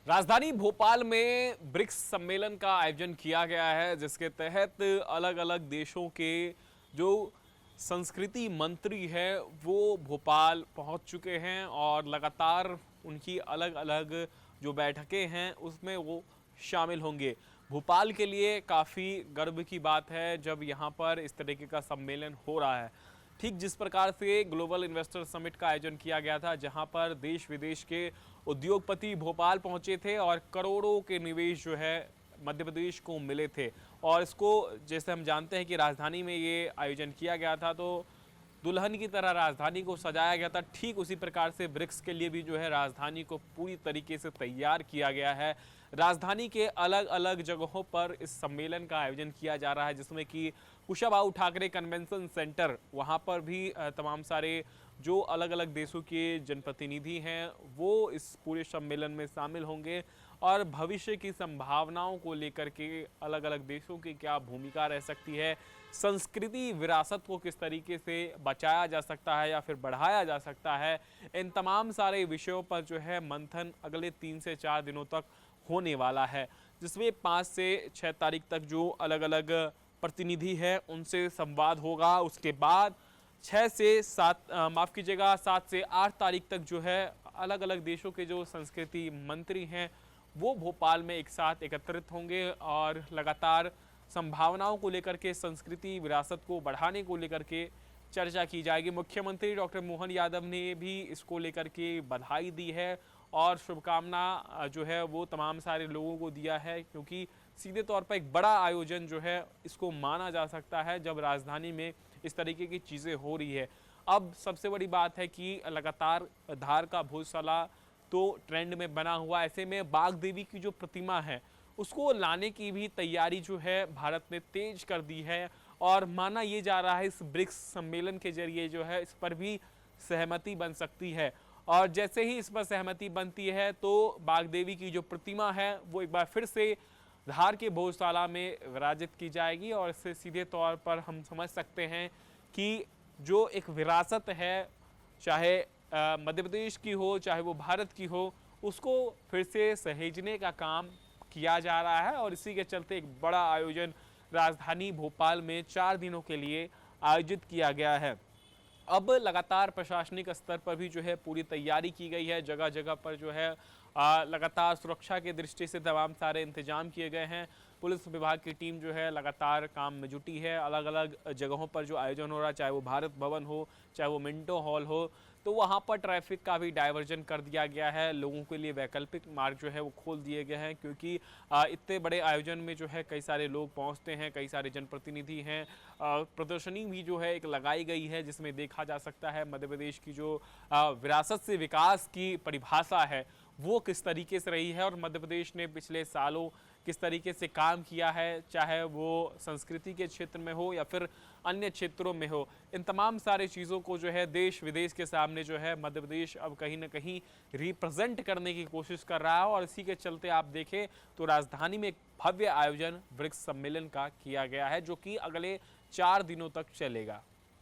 राजधानी भोपाल में ब्रिक्स सम्मेलन का आयोजन किया गया है, जिसके तहत अलग अलग देशों के जो संस्कृति मंत्री हैं वो भोपाल पहुंच चुके हैं और लगातार उनकी अलग अलग जो बैठकें हैं उसमें वो शामिल होंगे। भोपाल के लिए काफ़ी गर्व की बात है जब यहाँ पर इस तरीके का सम्मेलन हो रहा है। ठीक जिस प्रकार से ग्लोबल इन्वेस्टर समिट का आयोजन किया गया था, जहां पर देश विदेश के उद्योगपति भोपाल पहुंचे थे और करोड़ों के निवेश जो है मध्य प्रदेश को मिले थे। और इसको जैसे हम जानते हैं कि राजधानी में ये आयोजन किया गया था, तो दुल्हन की तरह राजधानी को सजाया गया था। ठीक उसी प्रकार से ब्रिक्स के लिए भी जो है राजधानी को पूरी तरीके से तैयार किया गया है। राजधानी के अलग अलग जगहों पर इस सम्मेलन का आयोजन किया जा रहा है, जिसमें कि कुशाभाऊ ठाकरे कन्वेंशन सेंटर, वहां पर भी तमाम सारे जो अलग अलग देशों के जनप्रतिनिधि हैं वो इस पूरे सम्मेलन में शामिल होंगे और भविष्य की संभावनाओं को लेकर के अलग अलग देशों की क्या भूमिका रह सकती है, संस्कृति विरासत को किस तरीके से बचाया जा सकता है या फिर बढ़ाया जा सकता है, इन तमाम सारे विषयों पर जो है मंथन अगले 3 से 4 दिनों तक होने वाला है, जिसमें 5 से 6 तारीख तक जो अलग अलग प्रतिनिधि है उनसे संवाद होगा। उसके बाद 6 से 7 माफ़ कीजिएगा 7 से 8 तारीख तक जो है अलग अलग देशों के जो संस्कृति मंत्री हैं वो भोपाल में एक साथ एकत्रित होंगे और लगातार संभावनाओं को लेकर के, संस्कृति विरासत को बढ़ाने को लेकर के चर्चा की जाएगी। मुख्यमंत्री डॉक्टर मोहन यादव ने भी इसको लेकर के बधाई दी है और शुभकामना जो है वो तमाम सारे लोगों को दिया है, क्योंकि सीधे तौर पर एक बड़ा आयोजन जो है इसको माना जा सकता है जब राजधानी में इस तरीके की चीज़ें हो रही है। अब सबसे बड़ी बात है कि लगातार धार का भोजशाला तो ट्रेंड में बना हुआ, ऐसे में बाघ देवी की जो प्रतिमा है उसको लाने की भी तैयारी जो है भारत ने तेज कर दी है और माना ये जा रहा है इस ब्रिक्स सम्मेलन के जरिए जो है इस पर भी सहमति बन सकती है। और जैसे ही इस पर सहमति बनती है तो बाघ देवी की जो प्रतिमा है वो एक बार फिर से धार के भोजशाला में विराजित की जाएगी और इससे सीधे तौर पर हम समझ सकते हैं कि जो एक विरासत है, चाहे मध्य प्रदेश की हो चाहे वो भारत की हो, उसको फिर से सहेजने का काम किया जा रहा है और इसी के चलते एक बड़ा आयोजन राजधानी भोपाल में 4 दिनों के लिए आयोजित किया गया है। अब लगातार प्रशासनिक स्तर पर भी जो है पूरी तैयारी की गई है, जगह जगह पर जो है लगातार सुरक्षा की दृष्टि से तमाम सारे इंतजाम किए गए हैं। पुलिस विभाग की टीम जो है लगातार काम में जुटी है। अलग अलग जगहों पर जो आयोजन हो रहा है, चाहे वो भारत भवन हो चाहे वो मिंटो हॉल हो, तो वहाँ पर ट्रैफिक का भी डाइवर्जन कर दिया गया है। लोगों के लिए वैकल्पिक मार्ग जो है वो खोल दिए गए हैं, क्योंकि इतने बड़े आयोजन में जो है कई सारे लोग पहुँचते हैं, कई सारे जनप्रतिनिधि हैं। प्रदर्शनी भी जो है एक लगाई गई है जिसमें देखा जा सकता है मध्य प्रदेश की जो विरासत से विकास की परिभाषा है वो किस तरीके से रही है और मध्य प्रदेश ने पिछले सालों किस तरीके से काम किया है, चाहे वो संस्कृति के क्षेत्र में हो या फिर अन्य क्षेत्रों में हो। इन तमाम सारी चीज़ों को जो है देश विदेश के सामने जो है मध्य प्रदेश अब कहीं ना कहीं रिप्रेजेंट करने की कोशिश कर रहा है और इसी के चलते आप देखें तो राजधानी में एक भव्य आयोजन ब्रिक्स सम्मेलन का किया गया है, जो कि अगले 4 दिनों तक चलेगा।